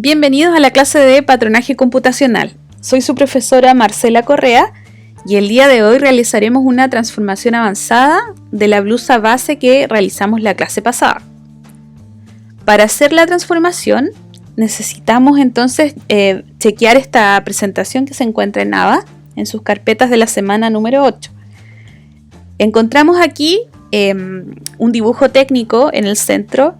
Bienvenidos a la clase de patronaje computacional. Soy su profesora Marcela Correa y el día de hoy realizaremos una transformación avanzada de la blusa base que realizamos la clase pasada. Para hacer la transformación necesitamos entonces chequear esta presentación que se encuentra en AVA en sus carpetas de la semana número 8. Encontramos aquí un dibujo técnico en el centro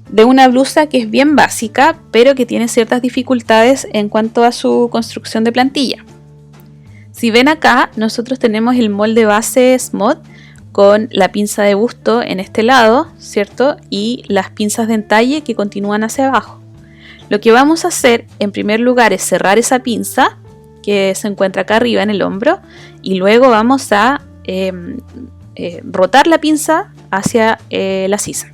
de una blusa que es bien básica, pero que tiene ciertas dificultades en cuanto a su construcción de plantilla. Si ven acá, nosotros tenemos el molde base SMOD con la pinza de busto en este lado, ¿cierto? Y las pinzas de entalle que continúan hacia abajo. Lo que vamos a hacer en primer lugar es cerrar esa pinza que se encuentra acá arriba en el hombro y luego vamos a rotar la pinza hacia la sisa.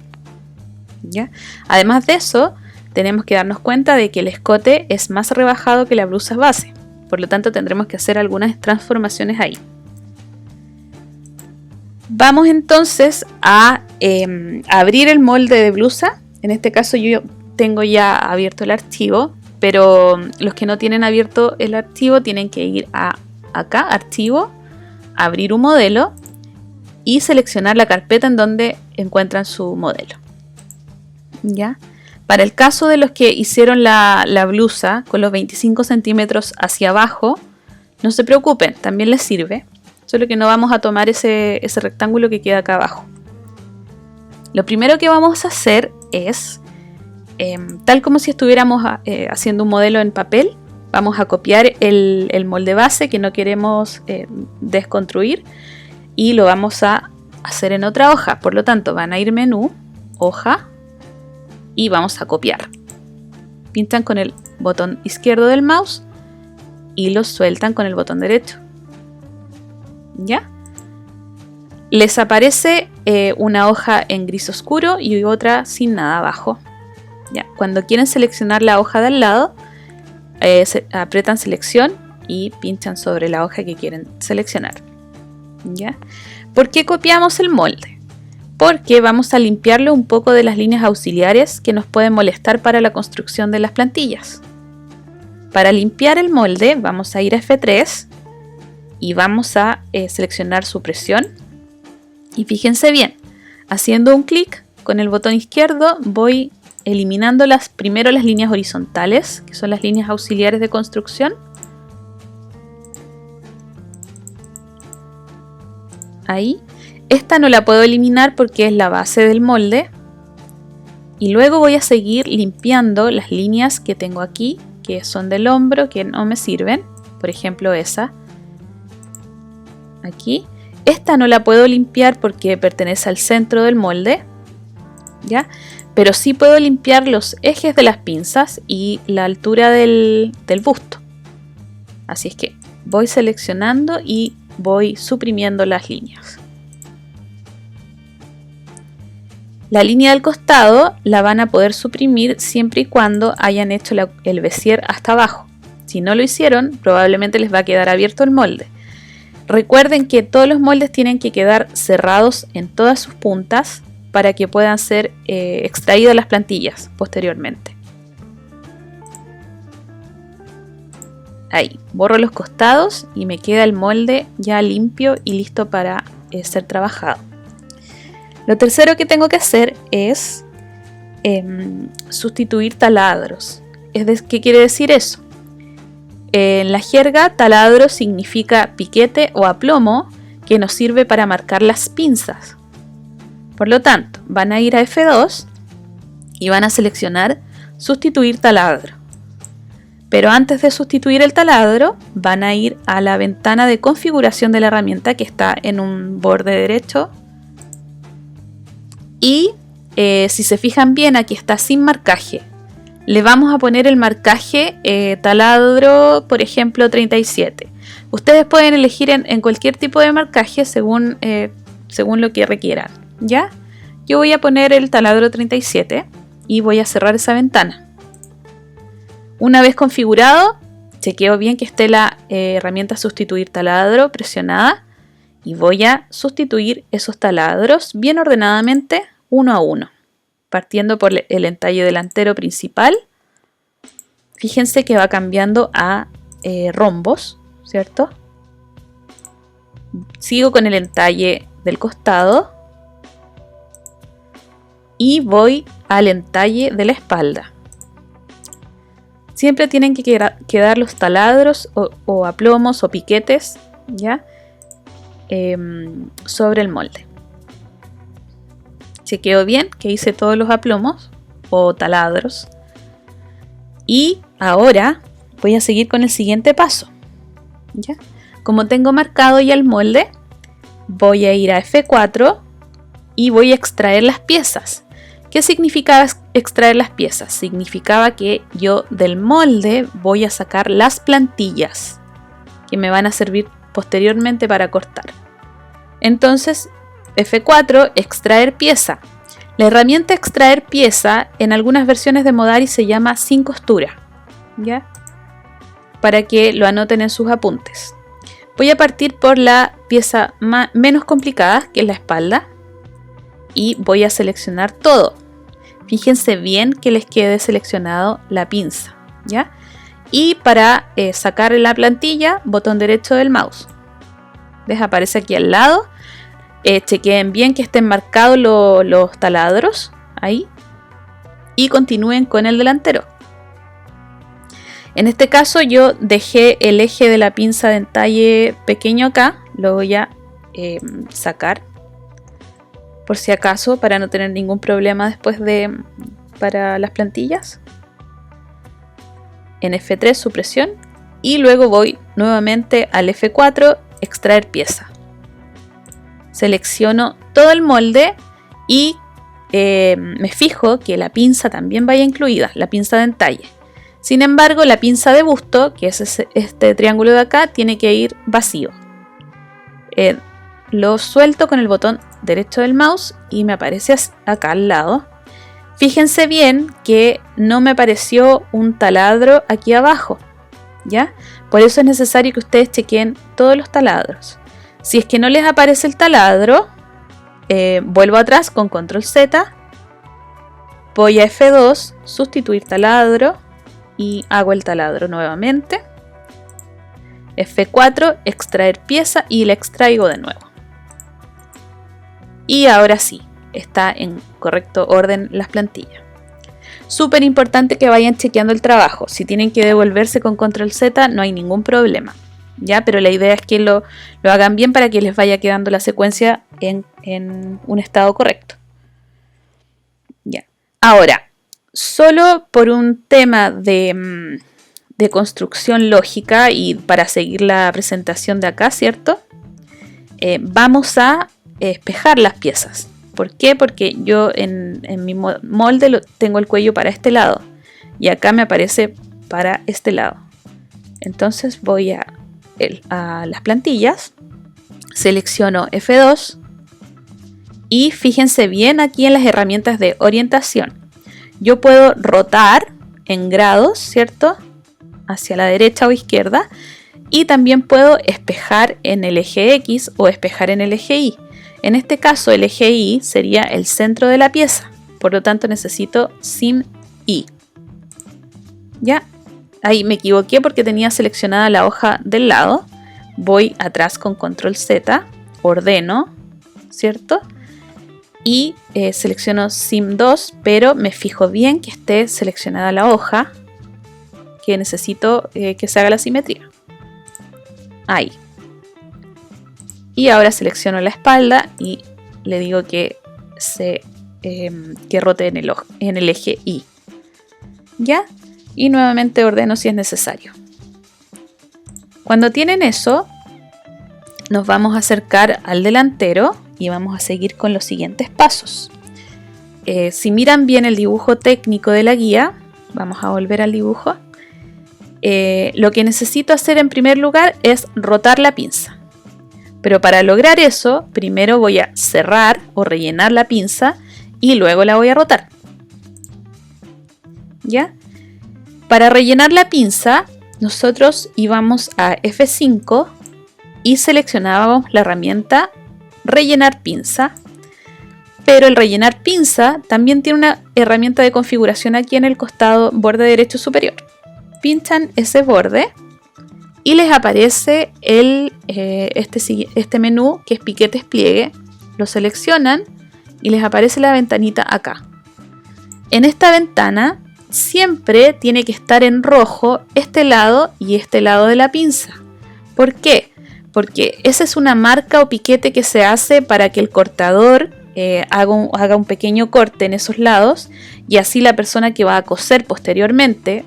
¿Ya? Además de eso, tenemos que darnos cuenta de que el escote es más rebajado que la blusa base, por lo tanto tendremos que hacer algunas transformaciones ahí. Vamos entonces a abrir el molde de blusa. En este caso yo tengo ya abierto el archivo, pero los que no tienen abierto el archivo tienen que ir a acá, archivo, abrir un modelo y seleccionar la carpeta en donde encuentran su modelo. ¿Ya? Para el caso de los que hicieron la blusa con los 25 centímetros hacia abajo, no se preocupen, también les sirve, solo que no vamos a tomar ese rectángulo que queda acá abajo. Lo primero que vamos a hacer es, tal como si estuviéramos haciendo un modelo en papel, vamos a copiar el molde base que no queremos desconstruir y lo vamos a hacer en otra hoja. Por lo tanto, van a ir menú, hoja, y vamos a copiar. Pinchan con el botón izquierdo del mouse y lo sueltan con el botón derecho. ¿Ya? Les aparece una hoja en gris oscuro y otra sin nada abajo. ¿Ya? Cuando quieren seleccionar la hoja de al lado, aprietan selección y pinchan sobre la hoja que quieren seleccionar. ¿Ya? ¿Por qué copiamos el molde? Porque vamos a limpiarlo un poco de las líneas auxiliares que nos pueden molestar para la construcción de las plantillas. Para limpiar el molde vamos a ir a F3 y vamos a seleccionar supresión. Y fíjense bien, haciendo un clic con el botón izquierdo voy eliminando primero las líneas horizontales, que son las líneas auxiliares de construcción. Ahí. Esta no la puedo eliminar porque es la base del molde. Y luego voy a seguir limpiando las líneas que tengo aquí, que son del hombro, que no me sirven. Por ejemplo, esa. Aquí. Esta no la puedo limpiar porque pertenece al centro del molde. ¿Ya? Pero sí puedo limpiar los ejes de las pinzas y la altura del busto. Así es que voy seleccionando y voy suprimiendo las líneas. La línea del costado la van a poder suprimir siempre y cuando hayan hecho el bezier hasta abajo. Si no lo hicieron, probablemente les va a quedar abierto el molde. Recuerden que todos los moldes tienen que quedar cerrados en todas sus puntas para que puedan ser extraídas las plantillas posteriormente. Ahí, borro los costados y me queda el molde ya limpio y listo para ser trabajado. Lo tercero que tengo que hacer es sustituir taladros. ¿Qué quiere decir eso? En la jerga, taladro significa piquete o aplomo que nos sirve para marcar las pinzas. Por lo tanto, van a ir a F2 y van a seleccionar sustituir taladro. Pero antes de sustituir el taladro, van a ir a la ventana de configuración de la herramienta que está en un borde derecho. Y si se fijan bien, aquí está sin marcaje. Le vamos a poner el marcaje taladro, por ejemplo, 37. Ustedes pueden elegir en cualquier tipo de marcaje según lo que requieran. ¿Ya? Yo voy a poner el taladro 37 y voy a cerrar esa ventana. Una vez configurado, chequeo bien que esté la herramienta sustituir taladro presionada. Y voy a sustituir esos taladros bien ordenadamente, uno a uno, partiendo por el entalle delantero principal fíjense que va cambiando a rombos, ¿cierto? Sigo con el entalle del costado y voy al entalle de la espalda. Siempre tienen que quedar los taladros o aplomos o piquetes, ¿ya? Sobre el molde. Chequeo bien que hice todos los aplomos o taladros. Y ahora voy a seguir con el siguiente paso, ¿ya? Como tengo marcado ya el molde, voy a ir a F4 y voy a extraer las piezas. ¿Qué significaba extraer las piezas? Significaba que yo del molde voy a sacar las plantillas que me van a servir posteriormente para cortar. Entonces, F4, extraer pieza. La herramienta extraer pieza en algunas versiones de Modari se llama sin costura, ¿ya? Para que lo anoten en sus apuntes. Voy a partir por la pieza menos complicada, que es la espalda, y voy a seleccionar todo. Fíjense bien que les quede seleccionado la pinza, ¿ya? Y para sacar la plantilla, botón derecho del mouse. Les aparece aquí al lado. Chequeen bien que estén marcados los taladros, ahí. Y continúen con el delantero. En este caso yo dejé el eje de la pinza de entalle pequeño acá. Lo voy a sacar. Por si acaso, para no tener ningún problema después para las plantillas. En F3 supresión. Y luego voy nuevamente al F4, extraer pieza. Selecciono todo el molde y me fijo que la pinza también vaya incluida, la pinza de entalle. Sin embargo, la pinza de busto, que es este triángulo de acá, tiene que ir vacío. Lo suelto con el botón derecho del mouse y me aparece acá al lado. Fíjense bien que no me apareció un taladro aquí abajo, ¿ya? Por eso es necesario que ustedes chequen todos los taladros. Si es que no les aparece el taladro, vuelvo atrás con control Z, voy a F2, sustituir taladro y hago el taladro nuevamente. F4, extraer pieza y la extraigo de nuevo. Y ahora sí, está en correcto orden las plantillas. Súper importante que vayan chequeando el trabajo. Si tienen que devolverse con control Z, no hay ningún problema, ¿ya? Pero la idea es que lo hagan bien para que les vaya quedando la secuencia en un estado correcto. ¿Ya? Ahora, solo por un tema de construcción lógica y para seguir la presentación de acá, ¿cierto? Vamos a espejar las piezas. ¿Por qué? Porque yo en mi molde tengo el cuello para este lado y acá me aparece para este lado. Entonces voy a las plantillas, selecciono F2 y fíjense bien aquí en las herramientas de orientación. Yo puedo rotar en grados, ¿cierto? Hacia la derecha o izquierda, y también puedo espejar en el eje X o espejar en el eje Y. En este caso el eje Y sería el centro de la pieza, por lo tanto necesito sin Y. ¿Ya? Ahí me equivoqué porque tenía seleccionada la hoja del lado. Voy atrás con control Z, ordeno, ¿cierto? Y selecciono Sim 2, pero me fijo bien que esté seleccionada la hoja, que necesito que se haga la simetría. Ahí. Y ahora selecciono la espalda y le digo que rote en el eje Y. ¿Ya? Y nuevamente ordeno si es necesario. Cuando tienen eso, nos vamos a acercar al delantero y vamos a seguir con los siguientes pasos. Si miran bien el dibujo técnico de la guía, vamos a volver al dibujo. Lo que necesito hacer en primer lugar es rotar la pinza. Pero para lograr eso, primero voy a cerrar o rellenar la pinza y luego la voy a rotar. ¿Ya? Para rellenar la pinza, nosotros íbamos a F5 y seleccionábamos la herramienta rellenar pinza. Pero el rellenar pinza también tiene una herramienta de configuración aquí en el costado borde derecho superior. pinchan ese borde y les aparece este menú que es piquetes pliegue. Lo seleccionan y les aparece la ventanita acá. En esta ventana siempre tiene que estar en rojo este lado y este lado de la pinza. ¿Por qué? Porque esa es una marca o piquete que se hace para que el cortador haga un pequeño corte en esos lados, y así la persona que va a coser posteriormente,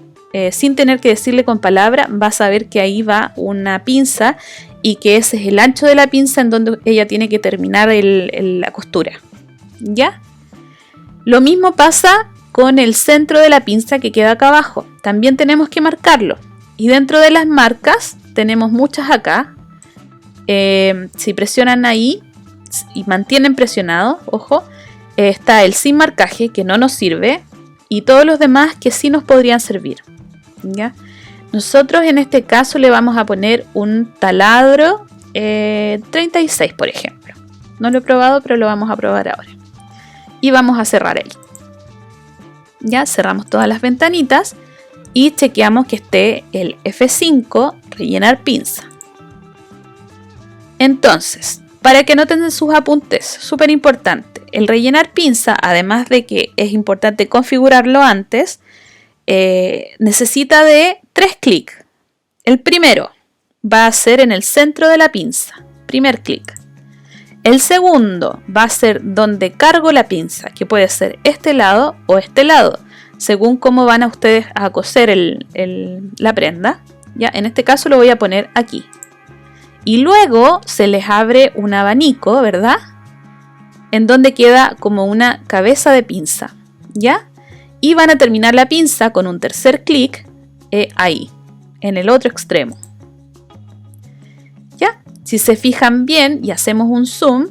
sin tener que decirle con palabra, va a saber que ahí va una pinza y que ese es el ancho de la pinza en donde ella tiene que terminar la costura. ¿Ya? Lo mismo pasa con el centro de la pinza que queda acá abajo. También tenemos que marcarlo. Y dentro de las marcas tenemos muchas acá. Si presionan ahí y mantienen presionado, ojo, está el sin marcaje, que no nos sirve, y todos los demás que sí nos podrían servir. ¿Ya? Nosotros en este caso le vamos a poner un taladro 36, por ejemplo. No lo he probado, pero lo vamos a probar ahora. Y vamos a cerrar él. Ya cerramos todas las ventanitas y chequeamos que esté el F5, rellenar pinza. Entonces, para que noten sus apuntes, súper importante, el rellenar pinza, además de que es importante configurarlo antes, necesita de 3 clics. El primero va a ser en el centro de la pinza, primer clic. El segundo va a ser donde cargo la pinza, que puede ser este lado o este lado, según cómo van a ustedes a coser la prenda. Ya, en este caso lo voy a poner aquí. Y luego se les abre un abanico, ¿verdad? En donde queda como una cabeza de pinza, ¿ya? Y van a terminar la pinza con un tercer clic ahí, en el otro extremo. ¿Ya? Si se fijan bien y hacemos un zoom,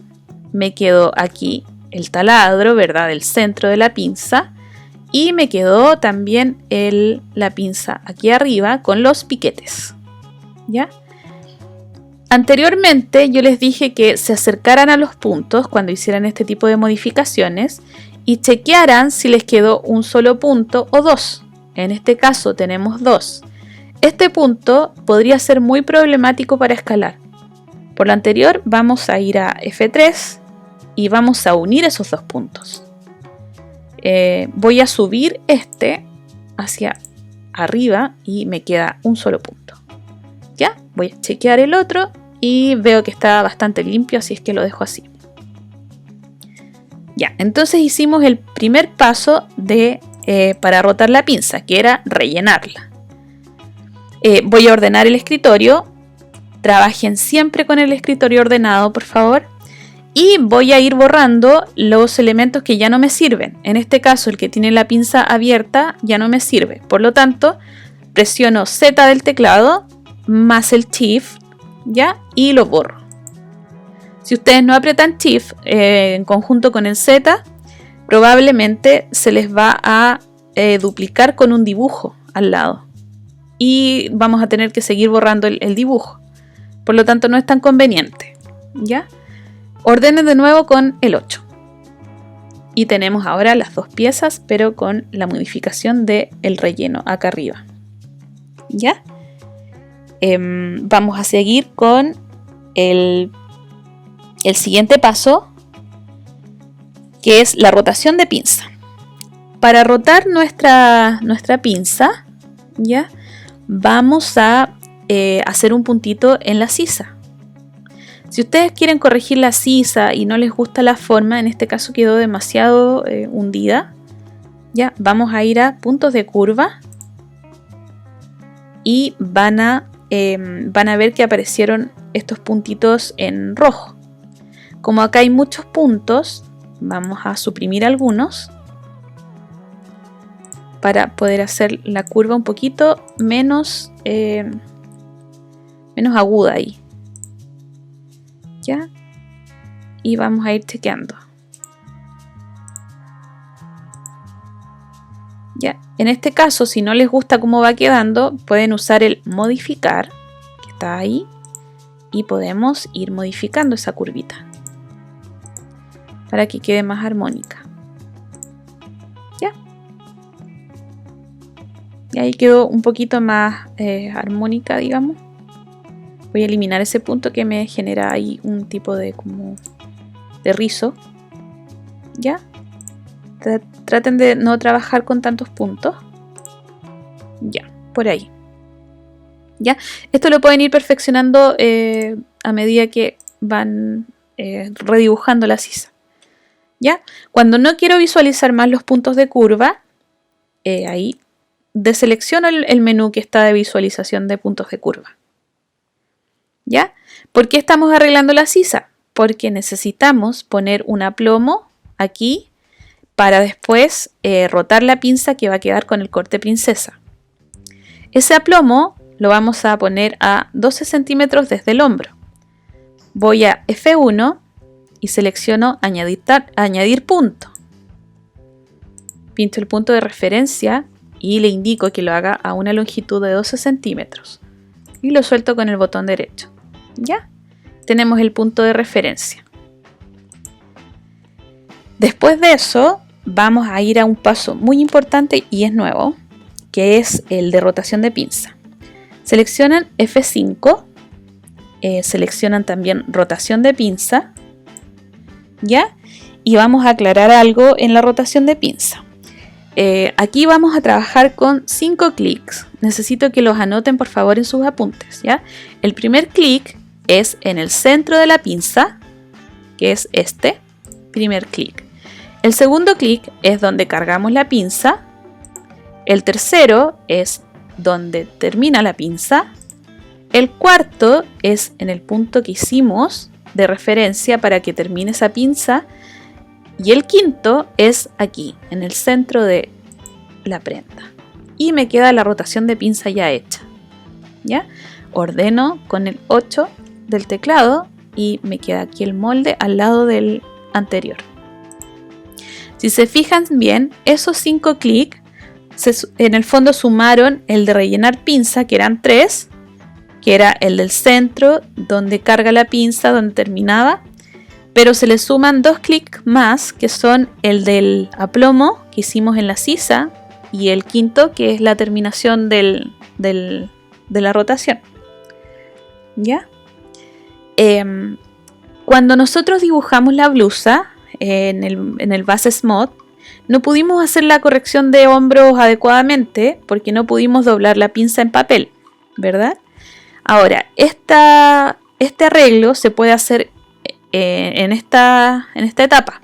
me quedó aquí el taladro, ¿verdad? Del centro de la pinza. Y me quedó también la pinza aquí arriba con los piquetes. ¿Ya? Anteriormente yo les dije que se acercaran a los puntos cuando hicieran este tipo de modificaciones y chequearan si les quedó un solo punto o dos. En este caso tenemos dos. Este punto podría ser muy problemático para escalar. Por lo anterior vamos a ir a F3 y vamos a unir esos dos puntos. Voy a subir este hacia arriba y me queda un solo punto. ¿Ya? Voy a chequear el otro y veo que está bastante limpio, así es que lo dejo así. Ya, entonces hicimos el primer paso para rotar la pinza, que era rellenarla. Voy a ordenar el escritorio. Trabajen siempre con el escritorio ordenado, por favor. Y voy a ir borrando los elementos que ya no me sirven. En este caso, el que tiene la pinza abierta ya no me sirve. Por lo tanto, presiono Z del teclado más el Shift, ¿ya? Y lo borro. Si ustedes no aprietan Shift en conjunto con el Z, probablemente se les va a duplicar con un dibujo al lado. Y vamos a tener que seguir borrando el dibujo. Por lo tanto, no es tan conveniente, ¿ya? Ordenen de nuevo con el 8. Y tenemos ahora las dos piezas, pero con la modificación del relleno acá arriba. ¿Ya? Vamos a seguir con el siguiente paso, que es la rotación de pinza. Para rotar nuestra pinza, ¿ya? Vamos a hacer un puntito en la sisa. Si ustedes quieren corregir la sisa y no les gusta la forma, en este caso quedó demasiado hundida, ya vamos a ir a puntos de curva y van a ver que aparecieron estos puntitos en rojo. Como acá hay muchos puntos, vamos a suprimir algunos para poder hacer la curva un poquito menos aguda ahí. ¿Ya? Y vamos a ir chequeando. ¿Ya? En este caso, si no les gusta cómo va quedando, pueden usar el modificar, que está ahí, y podemos ir modificando esa curvita para que quede más armónica. ¿Ya? Y ahí quedó un poquito más armónica, digamos. Voy a eliminar ese punto que me genera ahí un tipo de como de rizo. ¿Ya? Traten de no trabajar con tantos puntos. Ya, por ahí. ¿Ya? Esto lo pueden ir perfeccionando a medida que van redibujando la sisa. ¿Ya? Cuando no quiero visualizar más los puntos de curva, ahí deselecciono el menú que está de visualización de puntos de curva. ¿Ya? ¿Por qué estamos arreglando la sisa? Porque necesitamos poner un aplomo aquí para después rotar la pinza que va a quedar con el corte princesa. Ese aplomo lo vamos a poner a 12 centímetros desde el hombro. Voy a F1 y selecciono añadir punto. Pinto el punto de referencia y le indico que lo haga a una longitud de 12 centímetros. Y lo suelto con el botón derecho. ¿Ya? Tenemos el punto de referencia. Después de eso, vamos a ir a un paso muy importante y es nuevo, que es el de rotación de pinza. Seleccionan F5, seleccionan también rotación de pinza, ¿ya? Y vamos a aclarar algo en la rotación de pinza. Aquí vamos a trabajar con 5 clics. Necesito que los anoten por favor en sus apuntes, ¿ya? El primer clic es en el centro de la pinza, que es este primer clic. El segundo clic es donde cargamos la pinza. El tercero es donde termina la pinza. El cuarto es en el punto que hicimos de referencia para que termine esa pinza. Y el quinto es aquí, en el centro de la prenda. Y me queda la rotación de pinza ya hecha. ¿Ya? Ordeno con el 8 del teclado y me queda aquí el molde al lado del anterior. Si se fijan bien, esos 5 clics en el fondo sumaron el de rellenar pinza, que eran 3, que era el del centro, donde carga la pinza, donde terminaba, pero se le suman 2 clics más, que son el del aplomo que hicimos en la sisa, y el quinto, que es la terminación de la rotación. ¿Ya? Cuando nosotros dibujamos la blusa en el base Smooth, no pudimos hacer la corrección de hombros adecuadamente porque no pudimos doblar la pinza en papel, ¿verdad? Ahora, este arreglo se puede hacer en esta etapa.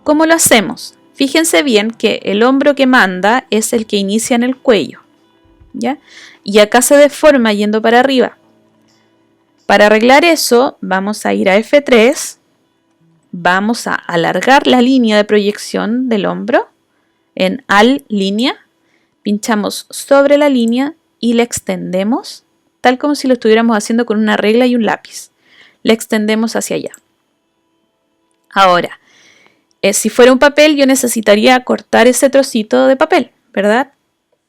¿Cómo lo hacemos? Fíjense bien que el hombro que manda es el que inicia en el cuello, ¿ya? Y acá se deforma yendo para arriba. Para arreglar eso, vamos a ir a F3, vamos a alargar la línea de proyección del hombro en Al línea, pinchamos sobre la línea y la extendemos, tal como si lo estuviéramos haciendo con una regla y un lápiz. La extendemos hacia allá. Ahora, si fuera un papel, yo necesitaría cortar ese trocito de papel, ¿verdad?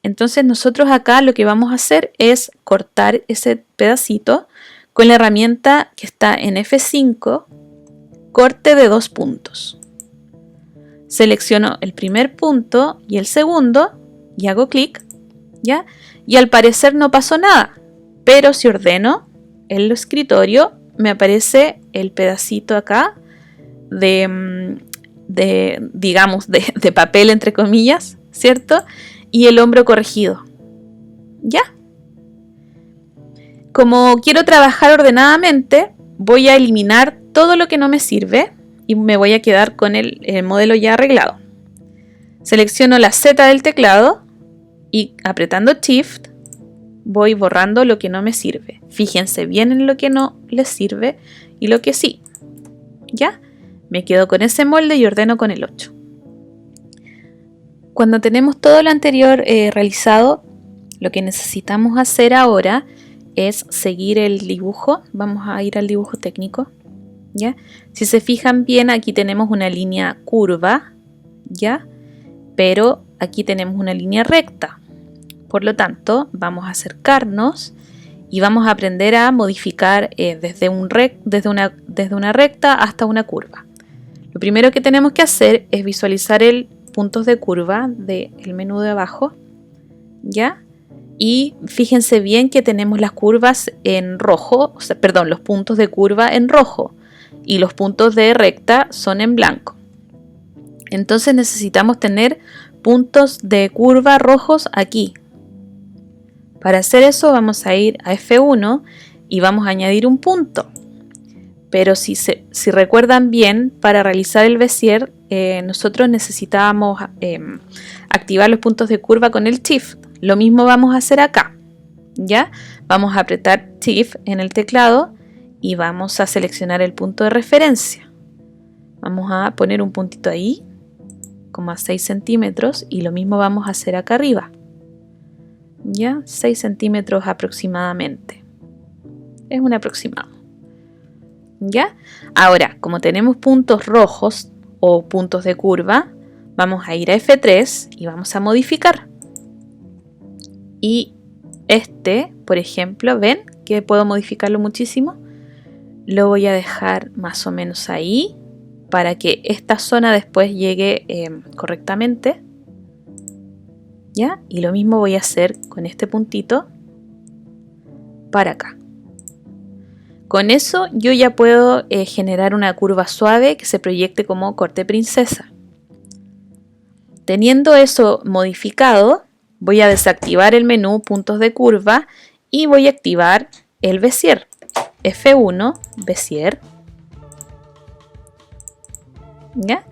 Entonces nosotros acá lo que vamos a hacer es cortar ese pedacito con la herramienta que está en F5, corte de 2 puntos. Selecciono el primer punto y el segundo y hago clic, ¿ya? Y al parecer no pasó nada, pero si ordeno el escritorio me aparece el pedacito acá digamos, de papel entre comillas, ¿cierto? Y el hombro corregido, ¿ya? Como quiero trabajar ordenadamente, voy a eliminar todo lo que no me sirve y me voy a quedar con el modelo ya arreglado. Selecciono la Z del teclado y apretando Shift voy borrando lo que no me sirve. Fíjense bien en lo que no les sirve y lo que sí. ¿Ya? Me quedo con ese molde y ordeno con el 8. Cuando tenemos todo lo anterior realizado, lo que necesitamos hacer ahora es seguir el dibujo. Vamos a ir al dibujo técnico, ¿ya? Si se fijan bien, aquí tenemos una línea curva, ¿ya? Pero aquí tenemos una línea recta. Por lo tanto, vamos a acercarnos y vamos a aprender a modificar desde una recta hasta una curva. Lo primero que tenemos que hacer es visualizar el puntos de curva del menú de abajo. ¿ya? Y fíjense bien que tenemos las curvas en rojo, o sea, perdón, los puntos de curva en rojo y los puntos de recta son en blanco. Entonces necesitamos tener puntos de curva rojos aquí. Para hacer eso vamos a ir a F1 y vamos a añadir un punto. Pero si recuerdan bien, para realizar el Bezier nosotros necesitábamos activar los puntos de curva con el Shift. Lo mismo vamos a hacer acá, ¿ya? Vamos a apretar Shift en el teclado y vamos a seleccionar el punto de referencia. Vamos a poner un puntito ahí, como a 6 centímetros, y lo mismo vamos a hacer acá arriba, ¿ya? 6 centímetros aproximadamente. Es un aproximado, ¿ya? Ahora, como tenemos puntos rojos o puntos de curva, vamos a ir a F3 y vamos a modificar. Y por ejemplo, ¿ven que puedo modificarlo muchísimo? Lo voy a dejar más o menos ahí para que esta zona después llegue correctamente, ¿ya? Y lo mismo voy a hacer con este puntito para acá. Con eso yo ya puedo generar una curva suave que se proyecte como corte princesa. Teniendo eso modificado, voy a desactivar el menú puntos de curva y voy a activar el Bezier. F1, Bezier. ¿Ya?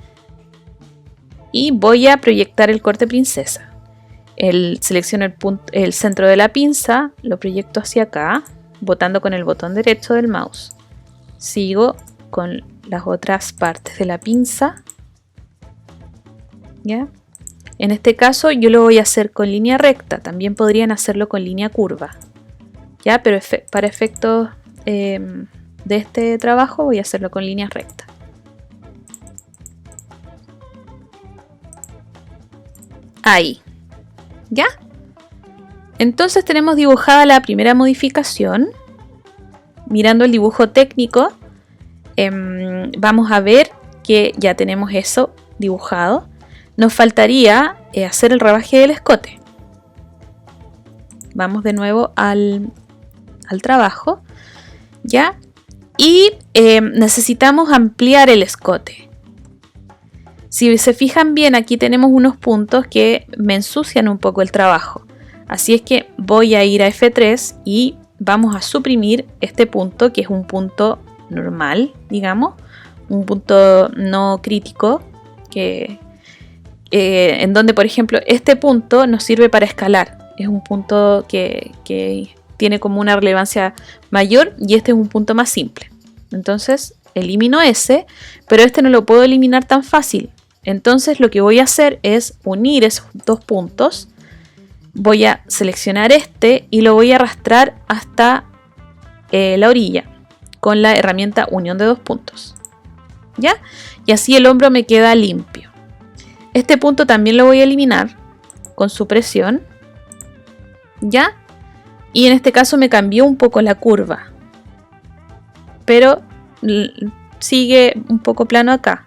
Y voy a proyectar el corte princesa. Selecciono el centro de la pinza, lo proyecto hacia acá, botando con el botón derecho del mouse. Sigo con las otras partes de la pinza. ¿Ya? En este caso yo lo voy a hacer con línea recta, también podrían hacerlo con línea curva, ¿ya? Pero para efectos de este trabajo voy a hacerlo con línea recta. Ahí, ¿ya? Entonces tenemos dibujada la primera modificación. Mirando el dibujo técnico, vamos a ver que ya tenemos eso dibujado. Nos faltaría hacer el rebaje del escote. Vamos de nuevo al trabajo, ¿ya? Y necesitamos ampliar el escote. Si se fijan bien, aquí tenemos unos puntos que me ensucian un poco el trabajo. Así es que voy a ir a F3 y vamos a suprimir este punto, que es un punto normal, digamos, un punto no crítico, en donde, por ejemplo, este punto nos sirve para escalar. Es un punto que tiene como una relevancia mayor y este es un punto más simple. Entonces elimino ese, pero este no lo puedo eliminar tan fácil. Entonces lo que voy a hacer es unir esos dos puntos. Voy a seleccionar este y lo voy a arrastrar hasta la orilla con la herramienta unión de dos puntos, ¿ya? Y así el hombro me queda limpio. Este punto también lo voy a eliminar con supresión, ¿ya? Y en este caso me cambió un poco la curva, pero sigue un poco plano acá.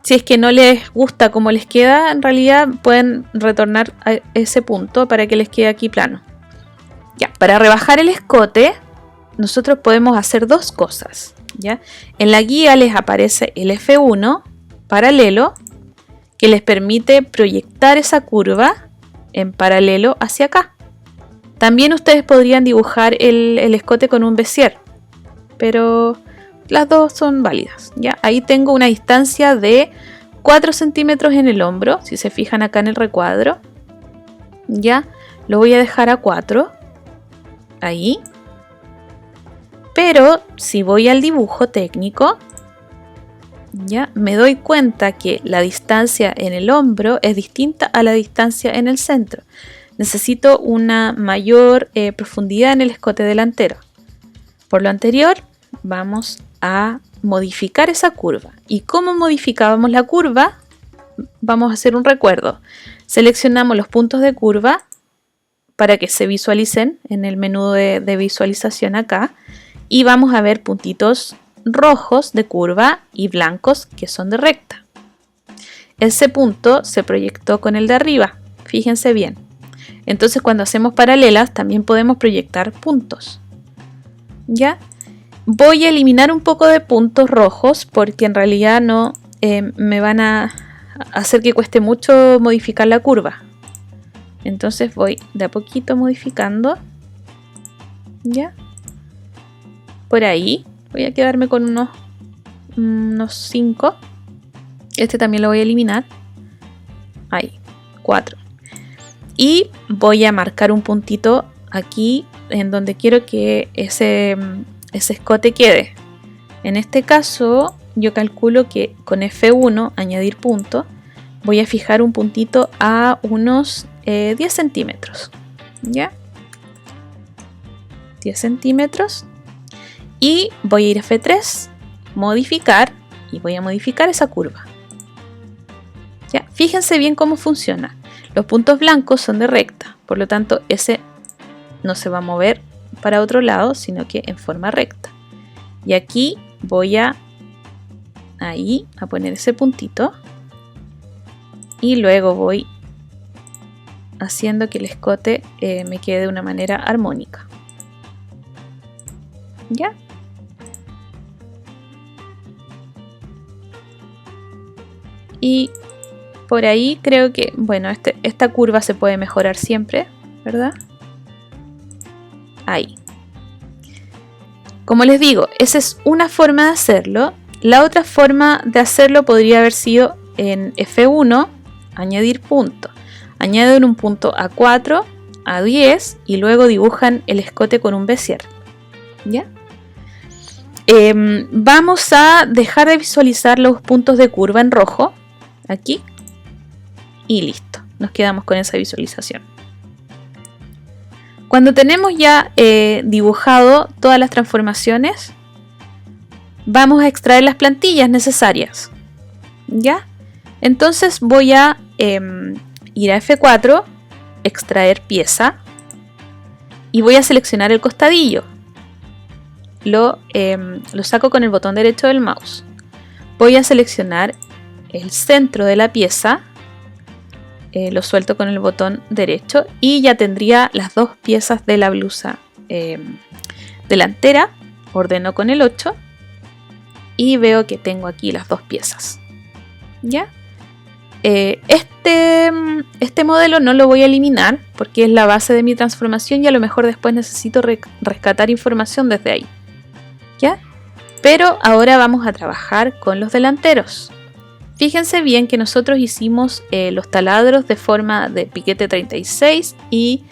Si es que no les gusta cómo les queda, en realidad pueden retornar a ese punto para que les quede aquí plano. Ya, para rebajar el escote, nosotros podemos hacer dos cosas, ¿ya? En la guía les aparece el F1 paralelo, que les permite proyectar esa curva en paralelo hacia acá. También ustedes podrían dibujar el escote con un Bezier, pero las dos son válidas, ¿ya? Ahí tengo una distancia de 4 centímetros en el hombro, si se fijan acá en el recuadro, ¿ya? Lo voy a dejar a 4, ahí. Pero si voy al dibujo técnico, ya me doy cuenta que la distancia en el hombro es distinta a la distancia en el centro. Necesito una mayor profundidad en el escote delantero. Por lo anterior, vamos a modificar esa curva. ¿Y cómo modificábamos la curva? Vamos a hacer un recuerdo. Seleccionamos los puntos de curva para que se visualicen en el menú de visualización acá. Y vamos a ver puntitos rojos de curva y blancos que son de recta. Ese punto se proyectó con el de arriba. Fíjense bien. Entonces cuando hacemos paralelas también podemos proyectar puntos. ¿Ya? Voy a eliminar un poco de puntos rojos porque en realidad no me van a hacer que cueste mucho modificar la curva. Entonces voy de a poquito modificando. ¿Ya? Por ahí. Voy a quedarme con unos 5. Este también lo voy a eliminar. Ahí. 4. Y voy a marcar un puntito aquí en donde quiero que ese escote quede. En este caso yo calculo que con F1, añadir punto, voy a fijar un puntito a unos 10 centímetros. ¿Ya? 10 centímetros. Y voy a ir a F3, modificar, y voy a modificar esa curva. ¿Ya? Fíjense bien cómo funciona. Los puntos blancos son de recta, por lo tanto ese no se va a mover para otro lado, sino que en forma recta. Y aquí voy a poner ese puntito y luego voy haciendo que el escote me quede de una manera armónica. ¿Ya? Y por ahí creo que, bueno, esta curva se puede mejorar siempre, ¿verdad? Ahí. Como les digo, esa es una forma de hacerlo. La otra forma de hacerlo podría haber sido en F1, añadir punto. Añaden un punto a 4, a 10 y luego dibujan el escote con un Bézier. ¿Ya? Vamos a dejar de visualizar los puntos de curva en rojo. Aquí. Y listo. Nos quedamos con esa visualización. Cuando tenemos ya dibujado todas las transformaciones, vamos a extraer las plantillas necesarias. ¿Ya? Entonces voy a ir a F4, extraer pieza, y voy a seleccionar el costadillo. Lo saco con el botón derecho del mouse. Voy a seleccionar el centro de la pieza, lo suelto con el botón derecho y ya tendría las dos piezas de la blusa delantera. Ordeno con el 8 y veo que tengo aquí las dos piezas. ¿Ya? Este modelo no lo voy a eliminar porque es la base de mi transformación y a lo mejor después necesito rescatar información desde ahí. ¿Ya? Pero ahora vamos a trabajar con los delanteros. Fíjense bien que nosotros hicimos los taladros de forma de piquete 36 y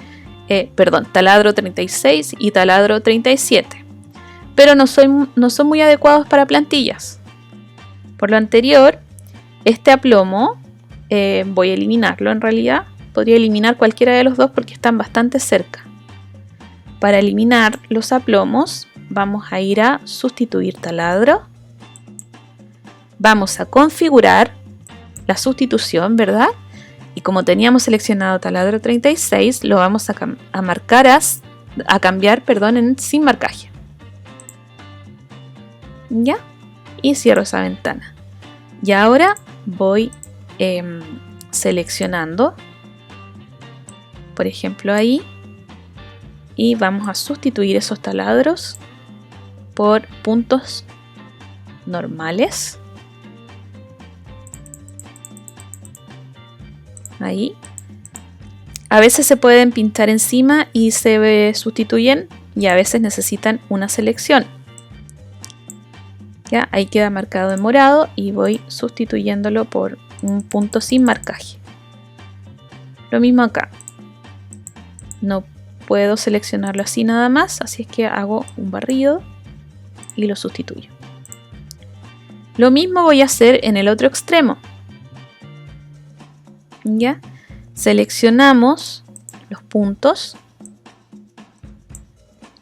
taladro 36 y taladro 37. Pero no son muy adecuados para plantillas. Por lo anterior, este aplomo voy a eliminarlo en realidad. Podría eliminar cualquiera de los dos porque están bastante cerca. Para eliminar los aplomos, vamos a ir a sustituir taladro. Vamos a configurar la sustitución, ¿verdad? Y como teníamos seleccionado taladro 36, lo vamos a cambiar en sin marcaje. ¿Ya? Y cierro esa ventana. Y ahora voy seleccionando, por ejemplo ahí, y vamos a sustituir esos taladros por puntos normales. Ahí. A veces se pueden pintar encima y se sustituyen y a veces necesitan una selección. Ya, ahí queda marcado en morado y voy sustituyéndolo por un punto sin marcaje. Lo mismo acá. No puedo seleccionarlo así nada más, así es que hago un barrido y lo sustituyo. Lo mismo voy a hacer en el otro extremo. ¿Ya? Seleccionamos los puntos.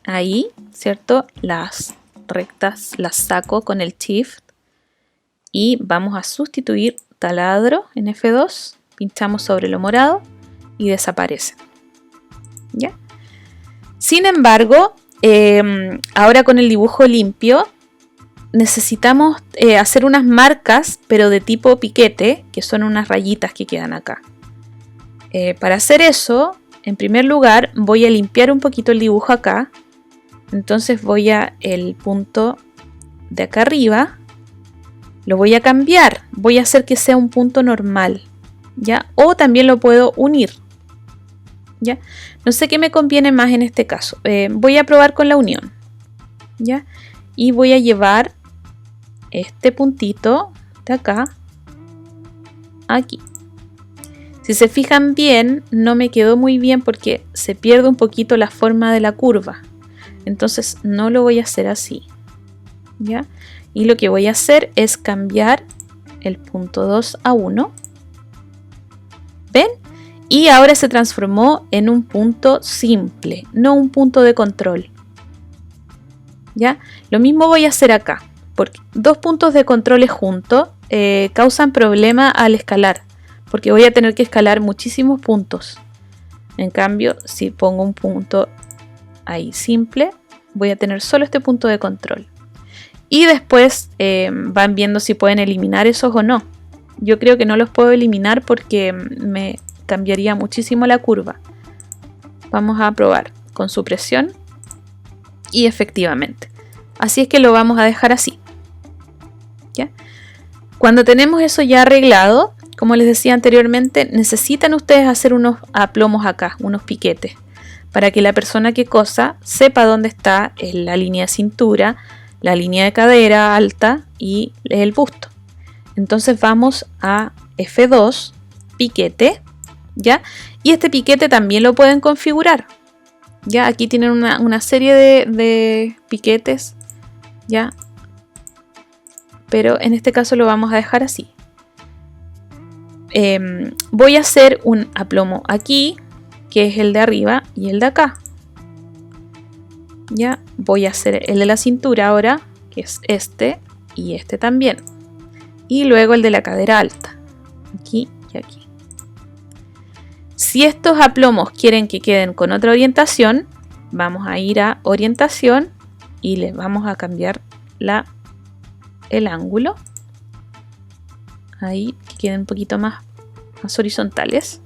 Ahí, ¿cierto? Las rectas las saco con el Shift. Y vamos a sustituir taladro en F2. Pinchamos sobre lo morado y desaparece. ¿Ya? Sin embargo, ahora con el dibujo limpio, necesitamos hacer unas marcas, pero de tipo piquete, que son unas rayitas que quedan acá. Para hacer eso, en primer lugar voy a limpiar un poquito el dibujo acá. Entonces voy a el punto de acá arriba, lo voy a cambiar, voy a hacer que sea un punto normal, ¿ya? O también lo puedo unir, ¿ya? No sé qué me conviene más en este caso. Voy a probar con la unión, ¿ya? Y voy a llevar este puntito de acá aquí. Si se fijan bien, no me quedó muy bien porque se pierde un poquito la forma de la curva. Entonces no lo voy a hacer así, ¿ya? Y lo que voy a hacer es cambiar el punto 2 a 1. ¿Ven? Y ahora se transformó en un punto simple, no un punto de control, ¿ya? Lo mismo voy a hacer acá, porque dos puntos de control juntos causan problema al escalar, porque voy a tener que escalar muchísimos puntos. En cambio, si pongo un punto ahí simple, voy a tener solo este punto de control. Y después van viendo si pueden eliminar esos o no. Yo creo que no los puedo eliminar porque me cambiaría muchísimo la curva. Vamos a probar con supresión. Y efectivamente. Así es que lo vamos a dejar así, ¿ya? Cuando tenemos eso ya arreglado, como les decía anteriormente, necesitan ustedes hacer unos aplomos acá, unos piquetes, para que la persona que cosa sepa dónde está la línea de cintura, la línea de cadera alta y el busto. Entonces vamos a F2, piquete, ¿ya? Y este piquete también lo pueden configurar, ¿ya? Aquí tienen una serie de piquetes, ¿ya? Pero en este caso lo vamos a dejar así. Voy a hacer un aplomo aquí, que es el de arriba y el de acá. Ya voy a hacer el de la cintura ahora, que es este y este también. Y luego el de la cadera alta, aquí y aquí. Si estos aplomos quieren que queden con otra orientación, vamos a ir a orientación y les vamos a cambiar el ángulo. Ahí que queden un poquito más horizontales.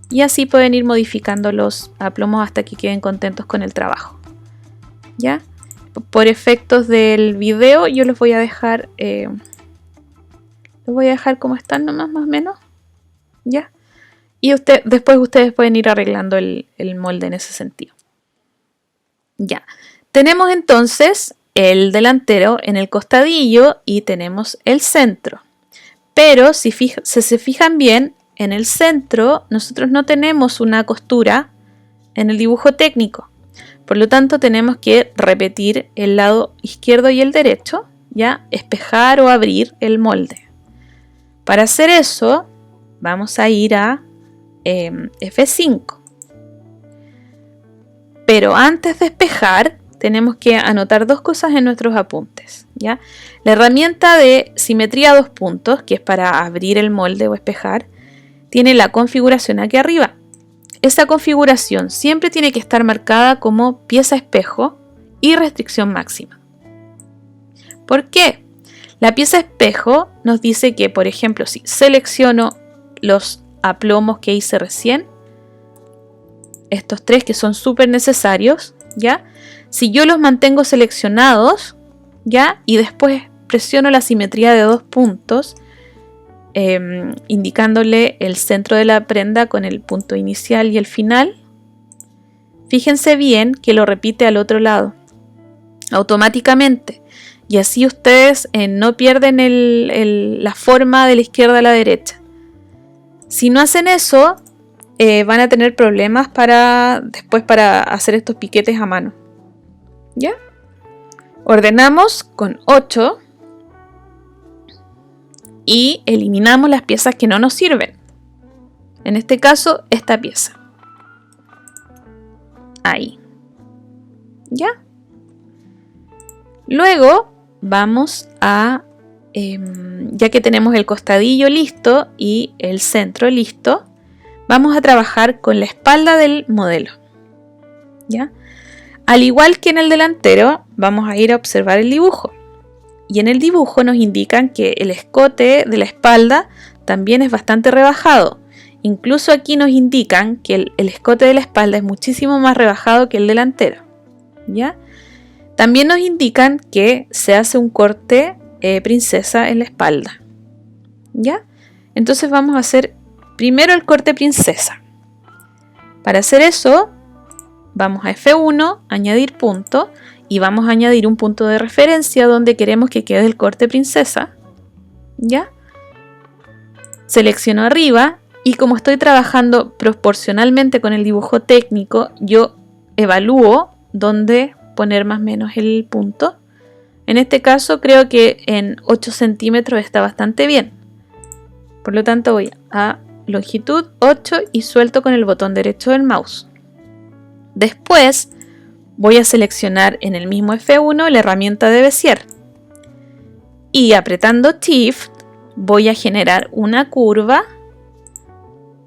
Y así pueden ir modificando los aplomos hasta que queden contentos con el trabajo. ¿Ya? Por efectos del video yo los voy a dejar como están nomás, más o menos. ¿Ya? Y después ustedes pueden ir arreglando el molde en ese sentido. Ya. Tenemos entonces el delantero en el costadillo y tenemos el centro. Pero si se fijan bien, en el centro nosotros no tenemos una costura en el dibujo técnico. Por lo tanto tenemos que repetir el lado izquierdo y el derecho, ¿ya? Espejar o abrir el molde. Para hacer eso vamos a ir a F5. Pero antes de espejar tenemos que anotar dos cosas en nuestros apuntes, ¿ya? La herramienta de simetría 2 puntos, que es para abrir el molde o espejar, tiene la configuración aquí arriba. Esa configuración siempre tiene que estar marcada como pieza espejo y restricción máxima. ¿Por qué? La pieza espejo nos dice que, por ejemplo, si selecciono los aplomos que hice recién, estos tres que son súper necesarios, ¿ya? Si yo los mantengo seleccionados, ¿ya? Y después presiono la simetría de 2 puntos, indicándole el centro de la prenda con el punto inicial y el final, fíjense bien que lo repite al otro lado automáticamente, y así ustedes no pierden la forma de la izquierda a la derecha. Si no hacen eso, van a tener problemas después para hacer estos piquetes a mano. ¿Ya? Ordenamos con 8 y eliminamos las piezas que no nos sirven. En este caso, esta pieza. Ahí. ¿Ya? Luego vamos a, ya que tenemos el costadillo listo y el centro listo, vamos a trabajar con la espalda del modelo. ¿Ya? Al igual que en el delantero, vamos a ir a observar el dibujo. Y en el dibujo nos indican que el escote de la espalda también es bastante rebajado. Incluso aquí nos indican que el escote de la espalda es muchísimo más rebajado que el delantero, ¿ya? También nos indican que se hace un corte princesa en la espalda, ¿ya? Entonces vamos a hacer primero el corte princesa. Para hacer eso, vamos a F1, añadir punto, y vamos a añadir un punto de referencia donde queremos que quede el corte princesa, ¿ya? Selecciono arriba y como estoy trabajando proporcionalmente con el dibujo técnico, yo evalúo dónde poner más o menos el punto. En este caso creo que en 8 centímetros está bastante bien. Por lo tanto voy a longitud 8 y suelto con el botón derecho del mouse. Después voy a seleccionar en el mismo F1 la herramienta de Bezier. Y apretando Shift voy a generar una curva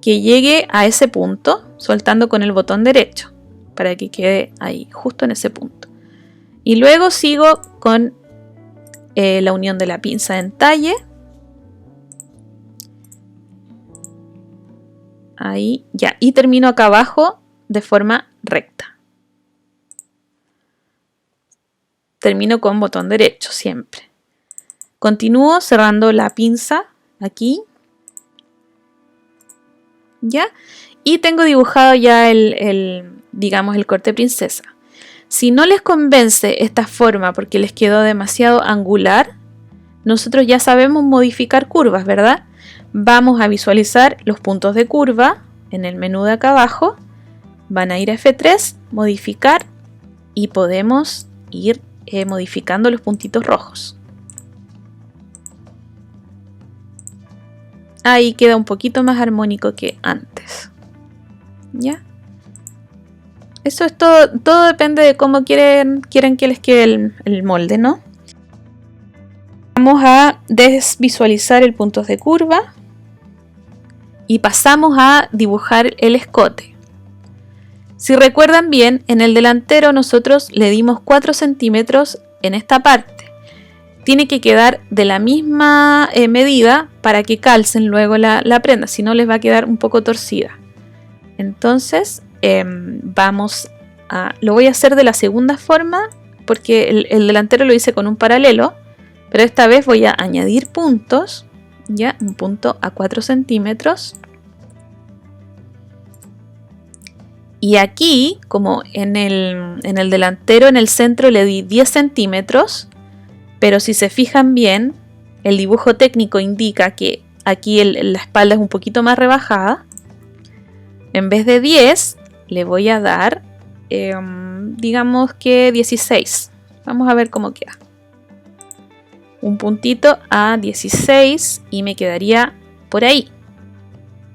que llegue a ese punto, soltando con el botón derecho, para que quede ahí, justo en ese punto. Y luego sigo con la unión de la pinza en talle. Ahí, ya. Y termino acá abajo de forma recta. Termino con botón derecho siempre. Continúo cerrando la pinza aquí. ¿Ya? Y tengo dibujado ya digamos, el corte princesa. Si no les convence esta forma porque les quedó demasiado angular, nosotros ya sabemos modificar curvas, ¿verdad? Vamos a visualizar los puntos de curva en el menú de acá abajo. Van a ir a F3, modificar, y podemos ir modificando los puntitos rojos. Ahí queda un poquito más armónico que antes. ¿Ya? Eso es todo. Todo depende de cómo quieren que les quede el molde, ¿no? Vamos a desvisualizar el punto de curva. Y pasamos a dibujar el escote. Si recuerdan bien, en el delantero nosotros le dimos 4 centímetros en esta parte. Tiene que quedar de la misma medida para que calcen luego la prenda, si no les va a quedar un poco torcida. Entonces lo voy a hacer de la segunda forma, porque el delantero lo hice con un paralelo, pero esta vez voy a añadir puntos, ya, un punto a 4 centímetros. Y aquí, como en el delantero, en el centro le di 10 centímetros, pero si se fijan bien, el dibujo técnico indica que aquí la espalda es un poquito más rebajada. En vez de 10, le voy a dar, digamos que 16. Vamos a ver cómo queda. Un puntito a 16 y me quedaría por ahí.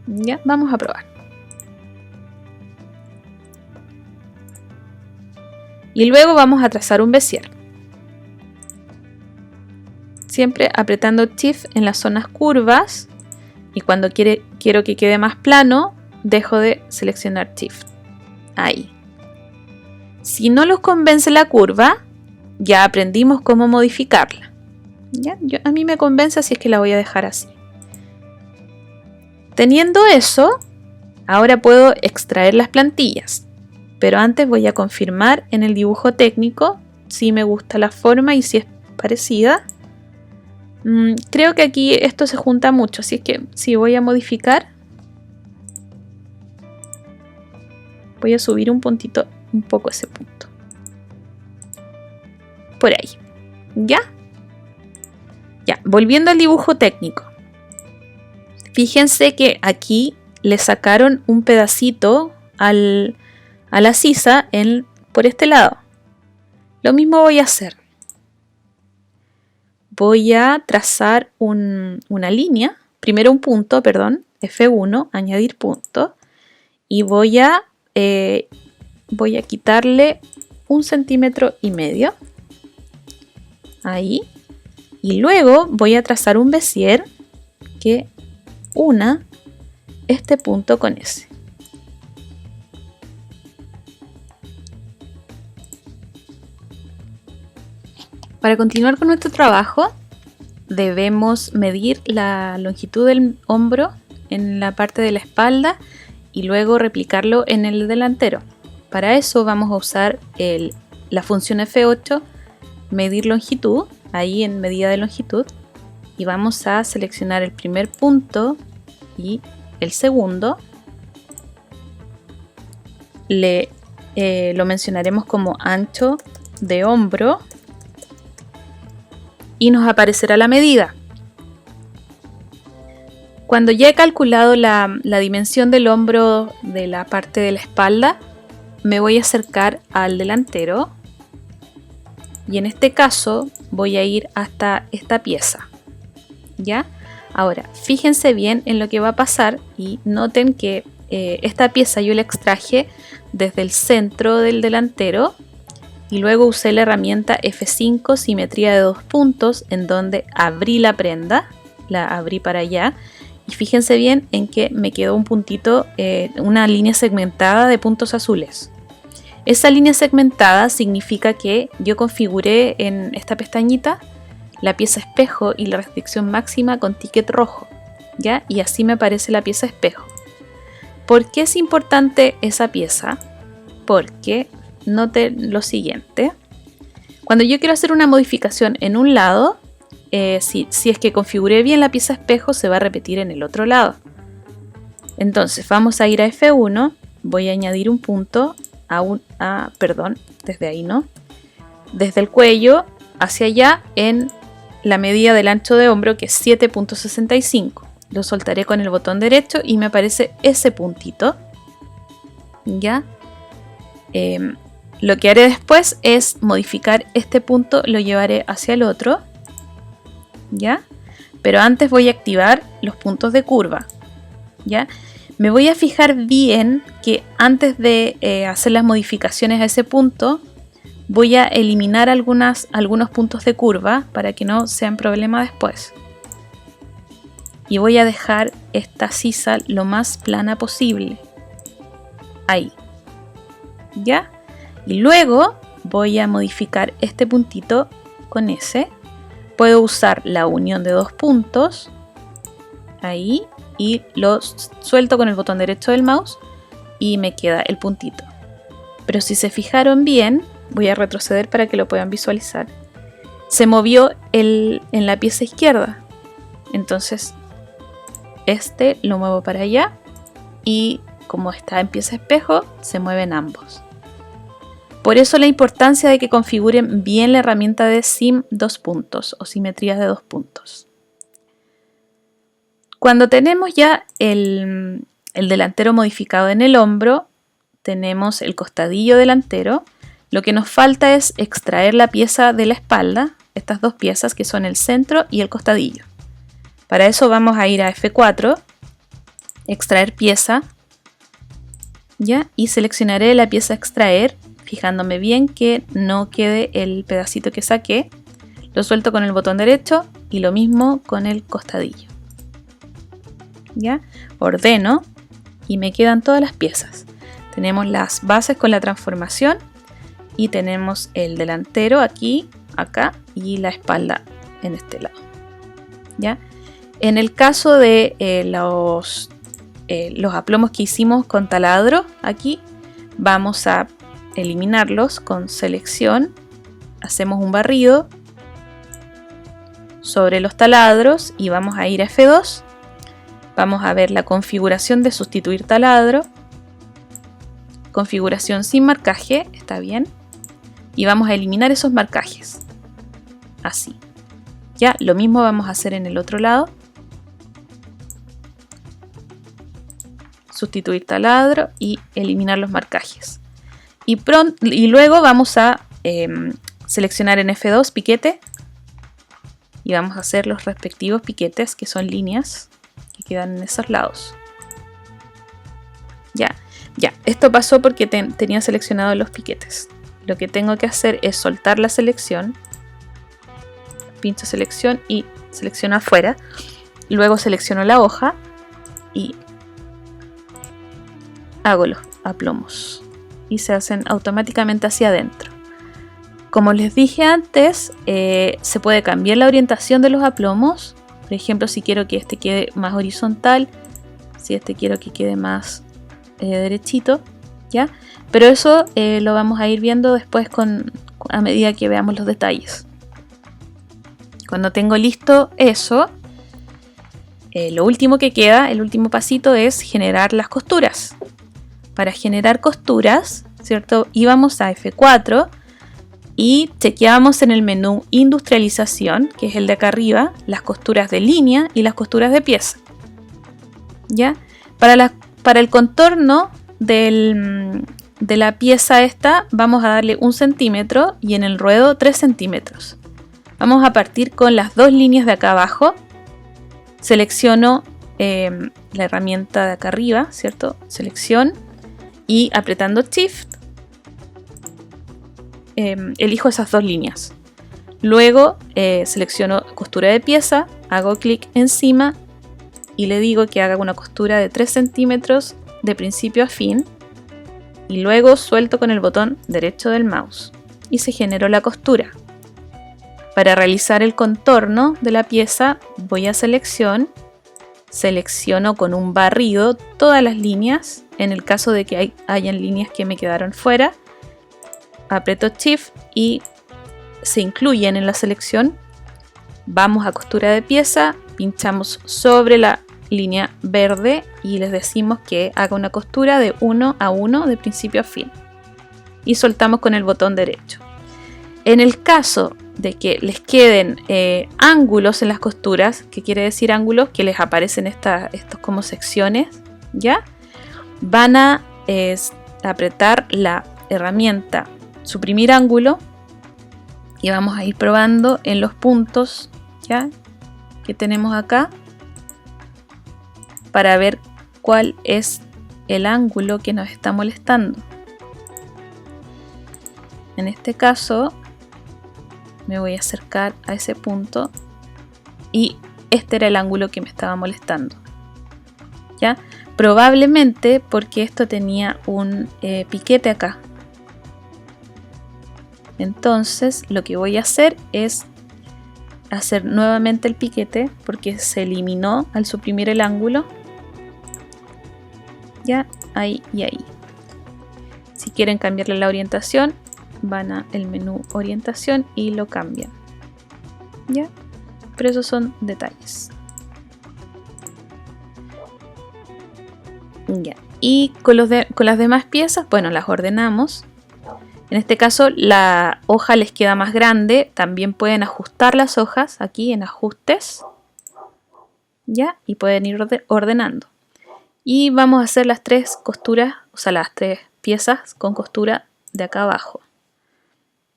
Ya, vamos a probar. Y luego vamos a trazar un Bezier. Siempre apretando Shift en las zonas curvas. Y cuando quiero que quede más plano, dejo de seleccionar Shift. Ahí. Si no los convence la curva, ya aprendimos cómo modificarla. ¿Ya? A mí me convence, así es que la voy a dejar así. Teniendo eso, ahora puedo extraer las plantillas. Pero antes voy a confirmar en el dibujo técnico si me gusta la forma y si es parecida. Creo que aquí esto se junta mucho, así es que si voy a modificar, voy a subir un puntito, un poco ese punto. Por ahí. ¿Ya? Ya, volviendo al dibujo técnico. Fíjense que aquí le sacaron un pedacito a la sisa por este lado. Lo mismo voy a hacer. Voy a trazar una línea, primero un punto, perdón, F1, añadir punto, y voy a quitarle 1,5 centímetros. Ahí. Y luego voy a trazar un Bezier que una este punto con ese. Para continuar con nuestro trabajo, debemos medir la longitud del hombro en la parte de la espalda y luego replicarlo en el delantero. Para eso vamos a usar la función F8, medir longitud, ahí en medida de longitud, y vamos a seleccionar el primer punto y el segundo. Lo mencionaremos como ancho de hombro y nos aparecerá la medida. Cuando ya he calculado la dimensión del hombro de la parte de la espalda, me voy a acercar al delantero y en este caso voy a ir hasta esta pieza. ¿Ya? Ahora, fíjense bien en lo que va a pasar y noten que esta pieza yo la extraje desde el centro del delantero y luego usé la herramienta F5 simetría de 2 puntos en donde abrí la prenda, la abrí para allá y fíjense bien en que me quedó un puntito, una línea segmentada de puntos azules. Esa línea segmentada significa que yo configuré en esta pestañita la pieza espejo y la restricción máxima con ticket rojo, ¿ya? Y así me aparece la pieza espejo. ¿Por qué es importante esa pieza? Porque note lo siguiente. Cuando yo quiero hacer una modificación en un lado, si es que configuré bien la pieza espejo, se va a repetir en el otro lado. Entonces vamos a ir a F1, voy a añadir un punto desde ahí no, desde el cuello hacia allá en la medida del ancho de hombro, que es 7.65. Lo soltaré con el botón derecho y me aparece ese puntito. ¿Ya? Lo que haré después es modificar este punto, lo llevaré hacia el otro. ¿Ya? Pero antes voy a activar los puntos de curva. ¿Ya? Me voy a fijar bien que antes de hacer las modificaciones a ese punto, voy a eliminar algunos puntos de curva para que no sean problema después. Y voy a dejar esta sisa lo más plana posible. Ahí. ¿Ya? Y luego voy a modificar este puntito con ese. Puedo usar la unión de 2 puntos. Ahí. Y lo suelto con el botón derecho del mouse y me queda el puntito. Pero si se fijaron bien, voy a retroceder para que lo puedan visualizar. Se movió en la pieza izquierda. Entonces, este lo muevo para allá y como está en pieza espejo, se mueven ambos. Por eso la importancia de que configuren bien la herramienta de Sim 2 puntos o simetrías de 2 puntos. Cuando tenemos ya el delantero modificado en el hombro, tenemos el costadillo delantero. Lo que nos falta es extraer la pieza de la espalda, estas dos piezas que son el centro y el costadillo. Para eso vamos a ir a F4, extraer pieza, ¿ya? Y seleccionaré la pieza a extraer, fijándome bien que no quede el pedacito que saqué. Lo suelto con el botón derecho y lo mismo con el costadillo. ¿Ya? Ordeno y me quedan todas las piezas. Tenemos las bases con la transformación y tenemos el delantero aquí, acá y la espalda en este lado. ¿Ya? En el caso de los aplomos que hicimos con taladro, aquí vamos a eliminarlos con selección. Hacemos un barrido sobre los taladros y vamos a ir a F2. Vamos a ver la configuración de sustituir taladro. Configuración sin marcaje, está bien. Y vamos a eliminar esos marcajes. Así. Ya, lo mismo vamos a hacer en el otro lado. Sustituir taladro y eliminar los marcajes. Y luego vamos a seleccionar en F2 piquete. Y vamos a hacer los respectivos piquetes, que son líneas que quedan en esos lados. Ya, esto pasó porque tenía seleccionados los piquetes. Lo que tengo que hacer es soltar la selección, pincho selección y selecciono afuera. Luego selecciono la hoja y hago los aplomos y se hacen automáticamente hacia adentro. Como les dije antes, se puede cambiar la orientación de los aplomos. Por ejemplo, si quiero que este quede más horizontal, si este quiero que quede más derechito, ¿ya? Pero eso lo vamos a ir viendo después a medida que veamos los detalles. Cuando tengo listo eso, lo último que queda, el último pasito es generar las costuras. Para generar costuras, ¿cierto? Íbamos a F4 y chequeamos en el menú Industrialización, que es el de acá arriba, las costuras de línea y las costuras de pieza. ¿Ya? Para el contorno de la pieza esta, vamos a darle 1 centímetro y en el ruedo 3 centímetros. Vamos a partir con las dos líneas de acá abajo. Selecciono la herramienta de acá arriba, ¿cierto? Selección y apretando Shift elijo esas dos líneas. Luego selecciono costura de pieza, hago clic encima y le digo que haga una costura de 3 centímetros de principio a fin y luego suelto con el botón derecho del mouse y se generó la costura. Para realizar el contorno de la pieza voy a selecciono con un barrido todas las líneas. En el caso de que hayan líneas que me quedaron fuera, aprieto Shift y se incluyen en la selección. Vamos a costura de pieza, pinchamos sobre la línea verde y les decimos que haga una costura de 1 a 1 de principio a fin y soltamos con el botón derecho. En el caso de que les queden ángulos en las costuras, que quiere decir ángulos que les aparecen estos como secciones, ¿ya? Van a apretar la herramienta suprimir ángulo y vamos a ir probando en los puntos, ¿ya? Que tenemos acá para ver cuál es el ángulo que nos está molestando. En este caso me voy a acercar a ese punto y este era el ángulo que me estaba molestando, ¿ya? Probablemente porque esto tenía un piquete acá. Entonces lo que voy a hacer es hacer nuevamente el piquete porque se eliminó al suprimir el ángulo. Ya, ahí y ahí. Si quieren cambiarle la orientación, van a el menú orientación y lo cambian. Ya, pero esos son detalles. Ya, y con las demás piezas, bueno, las ordenamos. En este caso la hoja les queda más grande, también pueden ajustar las hojas aquí en ajustes, ¿ya? Y pueden ir ordenando. Y vamos a hacer las tres costuras, o sea, las tres piezas con costura de acá abajo.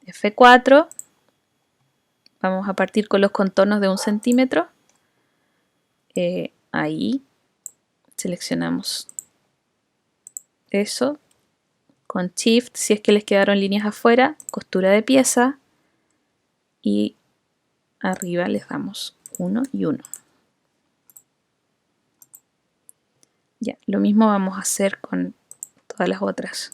F4, vamos a partir con los contornos de 1 centímetro, ahí, seleccionamos eso. Con Shift, si es que les quedaron líneas afuera, costura de pieza y arriba les damos 1 y 1. Ya, lo mismo vamos a hacer con todas las otras.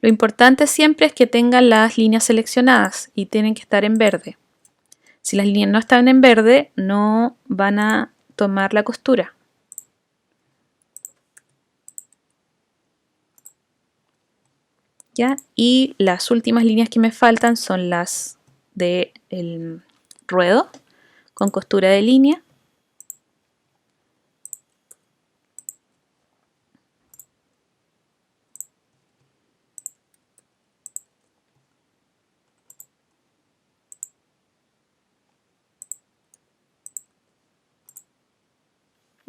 Lo importante siempre es que tengan las líneas seleccionadas y tienen que estar en verde. Si las líneas no están en verde, no van a tomar la costura. ¿Ya? Y las últimas líneas que me faltan son las del ruedo con costura de línea.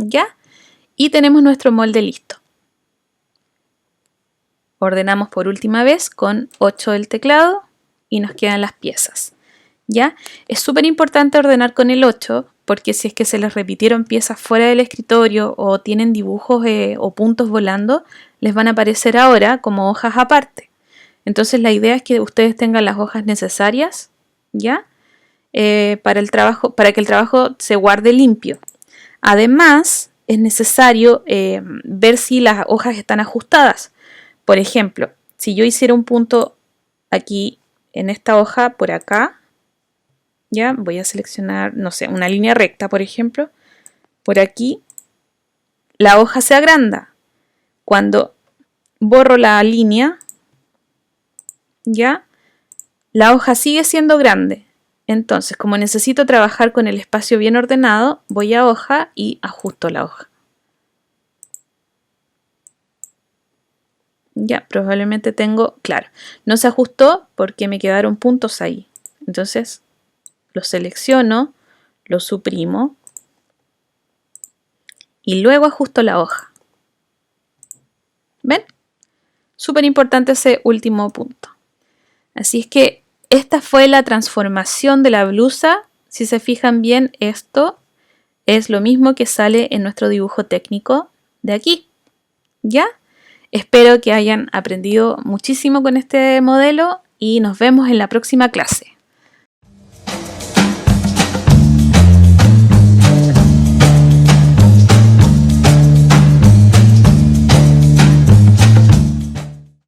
¿Ya? Y tenemos nuestro molde listo. Ordenamos por última vez con 8 del teclado y nos quedan las piezas. ¿Ya? Es súper importante ordenar con el 8 porque si es que se les repitieron piezas fuera del escritorio o tienen dibujos o puntos volando, les van a aparecer ahora como hojas aparte. Entonces la idea es que ustedes tengan las hojas necesarias, ¿ya? para que el trabajo se guarde limpio. Además, es necesario ver si las hojas están ajustadas. Por ejemplo, si yo hiciera un punto aquí en esta hoja por acá, ya voy a seleccionar, no sé, una línea recta, por ejemplo, por aquí, la hoja se agranda. Cuando borro la línea, ya, la hoja sigue siendo grande. Entonces, como necesito trabajar con el espacio bien ordenado, voy a hoja y ajusto la hoja. Ya, probablemente tengo, claro, no se ajustó porque me quedaron puntos ahí. Entonces, lo selecciono, lo suprimo y luego ajusto la hoja. ¿Ven? Súper importante ese último punto. Así es que esta fue la transformación de la blusa. Si se fijan bien, esto es lo mismo que sale en nuestro dibujo técnico de aquí. ¿Ya? Espero que hayan aprendido muchísimo con este modelo y nos vemos en la próxima clase.